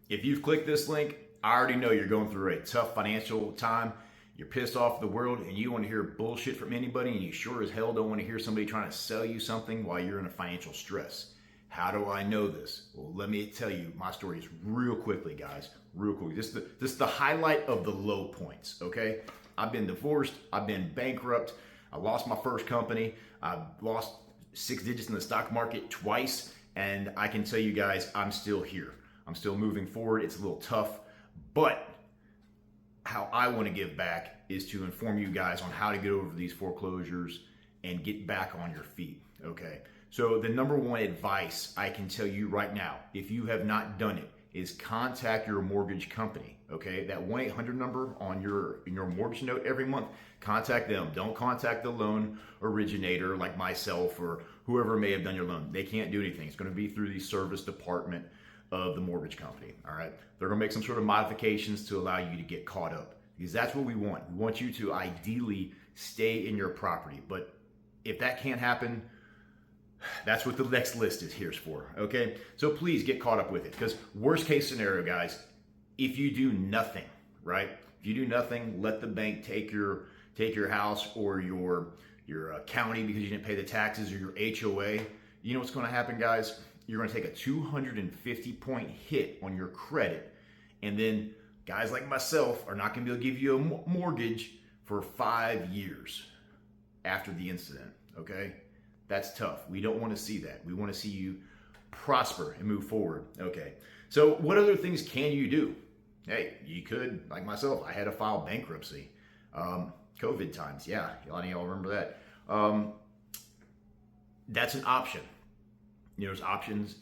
if you've clicked this link, I already know you're going through a tough financial time. You're pissed off at the world and you want to hear bullshit from anybody, and you sure as hell don't want to hear somebody trying to sell you something while you're in a financial stress. How do I know this? Well, let me tell you my story is real quickly, guys. Real quick. This is the highlight of the low points, okay? I've been divorced. I've been bankrupt. I lost my first company. I lost 6 digits in the stock market twice. And I can tell you guys, I'm still here. I'm still moving forward. It's a little tough. But how I want to give back is to inform you guys on how to get over these foreclosures and get back on your feet, okay? So the number one advice I can tell you right now, if you have not done it, is contact your mortgage company, okay? That 1-800 number on your mortgage note every month, contact them. Don't contact the loan originator like myself or whoever may have done your loan. They can't do anything. It's going to be through the service department of the mortgage company, all right? They're going to make some sort of modifications to allow you to get caught up, because that's what we want. We want you to ideally stay in your property. But if that can't happen, that's what the next list is here for, okay? So please get caught up with it, because worst case scenario, guys, if you do nothing, right? If you do nothing, let the bank take your house or your county because you didn't pay the taxes, or your HOA. You know what's going to happen, guys? You're going to take a 250-point hit on your credit, and then guys like myself are not going to be able to give you a mortgage for 5 years after the incident, okay? That's tough. We don't want to see that. We want to see you prosper and move forward. Okay. So what other things can you do? Hey, you could, like myself, I had to file bankruptcy. COVID times. Yeah. A lot of y'all remember that. That's an option. There's options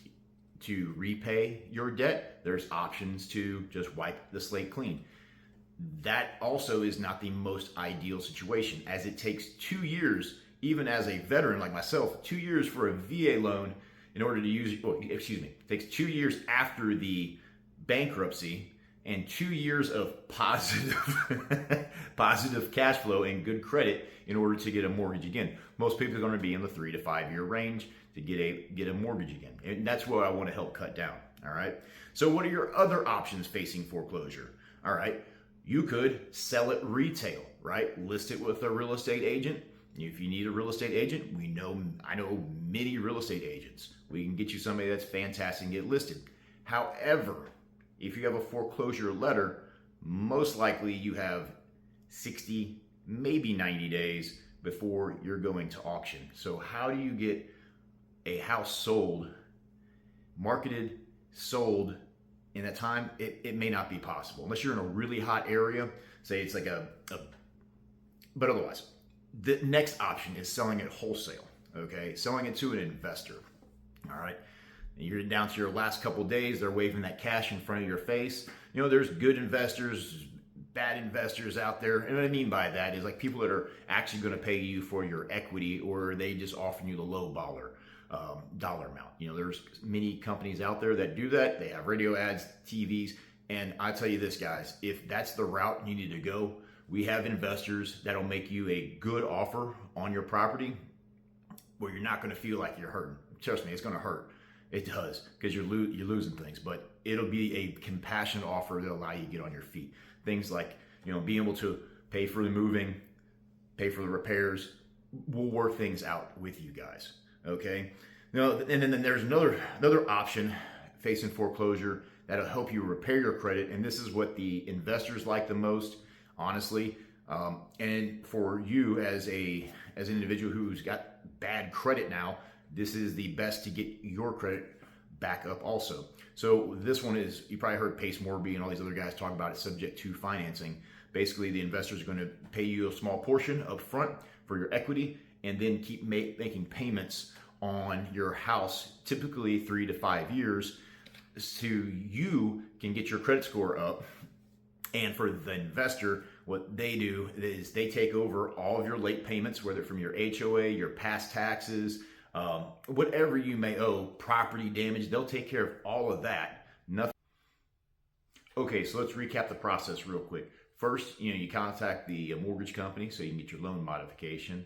to repay your debt. There's options to just wipe the slate clean. That also is not the most ideal situation, as it takes 2 years, even as a veteran like myself, 2 years for a VA loan in order to use, it takes 2 years after the bankruptcy and 2 years of positive cash flow and good credit in order to get a mortgage again. Most people are going to be in the 3 to 5 year range to get a mortgage again. And that's what I want to help cut down. All right. So what are your other options facing foreclosure? All right. You could sell it retail, right? List it with a real estate agent. If you need a real estate agent, I know many real estate agents. We can get you somebody that's fantastic and get listed. However, if you have a foreclosure letter, most likely you have 60, maybe 90 days before you're going to auction. So how do you get a house sold, marketed, sold in that time? It may not be possible unless you're in a really hot area. Say it's like but otherwise, the next option is selling it wholesale, okay? Selling it to an investor, all right? You're down to your last couple of days, they're waving that cash in front of your face. You know, there's good investors, bad investors out there. And what I mean by that is like people that are actually going to pay you for your equity, or they just offering you the low dollar amount. You know, there's many companies out there that do that. They have radio ads, TVs. And I tell you this, guys, if that's the route you need to go, we have investors that'll make you a good offer on your property where you're not going to feel like you're hurting. Trust me, it's going to hurt. It does, because you're losing things, but it'll be a compassionate offer that'll allow you to get on your feet. Things like, you know, being able to pay for the moving, pay for the repairs. We'll work things out with you guys. Okay. Now, and then there's another option facing foreclosure that'll help you repair your credit, and this is what the investors like the most, honestly. And for you as an individual who's got bad credit now, this is the best to get your credit back up also. So this one is, you probably heard Pace Morby and all these other guys talk about it, subject to financing. Basically, the investors are going to pay you a small portion up front for your equity, and then keep making payments on your house, typically 3 to 5 years, so you can get your credit score up. And for the investor, what they do is they take over all of your late payments, whether from your HOA, your past taxes, whatever you may owe, property damage, they'll take care of all of that. Nothing. Okay, so let's recap the process real quick. First, you contact the mortgage company so you can get your loan modification.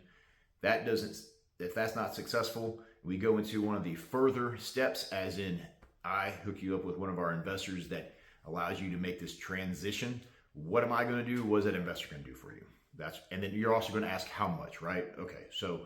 If that's not successful, we go into one of the further steps, as in I hook you up with one of our investors that allows you to make this transition. What am I going to do? What is that investor going to do for you? And then you're also going to ask how much, right? Okay, so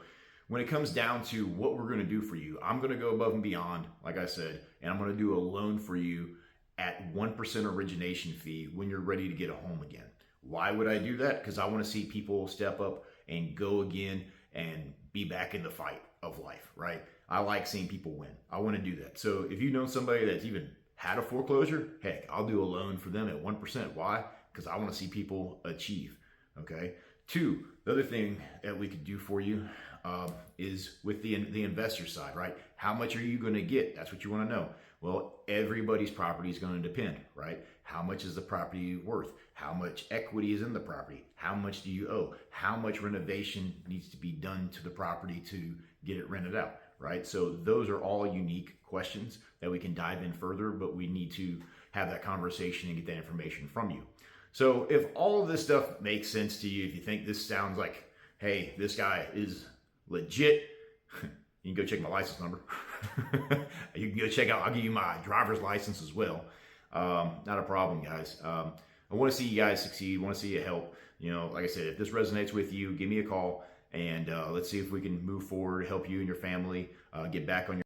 when it comes down to what we're going to do for you, I'm going to go above and beyond, like I said, and I'm going to do a loan for you at 1% origination fee when you're ready to get a home again. Why would I do that? Because I want to see people step up and go again and be back in the fight of life, right? I like seeing people win. I want to do that. So if you know somebody that's even had a foreclosure, heck, I'll do a loan for them at 1%. Why? Because I want to see people achieve, okay? Two, the other thing that we could do for you is with the investor side, right? How much are you going to get? That's what you want to know. Well, everybody's property is going to depend, right? How much is the property worth? How much equity is in the property? How much do you owe? How much renovation needs to be done to the property to get it rented out, right? So those are all unique questions that we can dive in further, but we need to have that conversation and get that information from you. So if all of this stuff makes sense to you, if you think this sounds like, hey, this guy is legit, you can go check my license number. You can go check out, I'll give you my driver's license as well. Not a problem, guys. I want to see you guys succeed. I want to see you help. Like I said, if this resonates with you, give me a call and let's see if we can move forward, help you and your family get back on your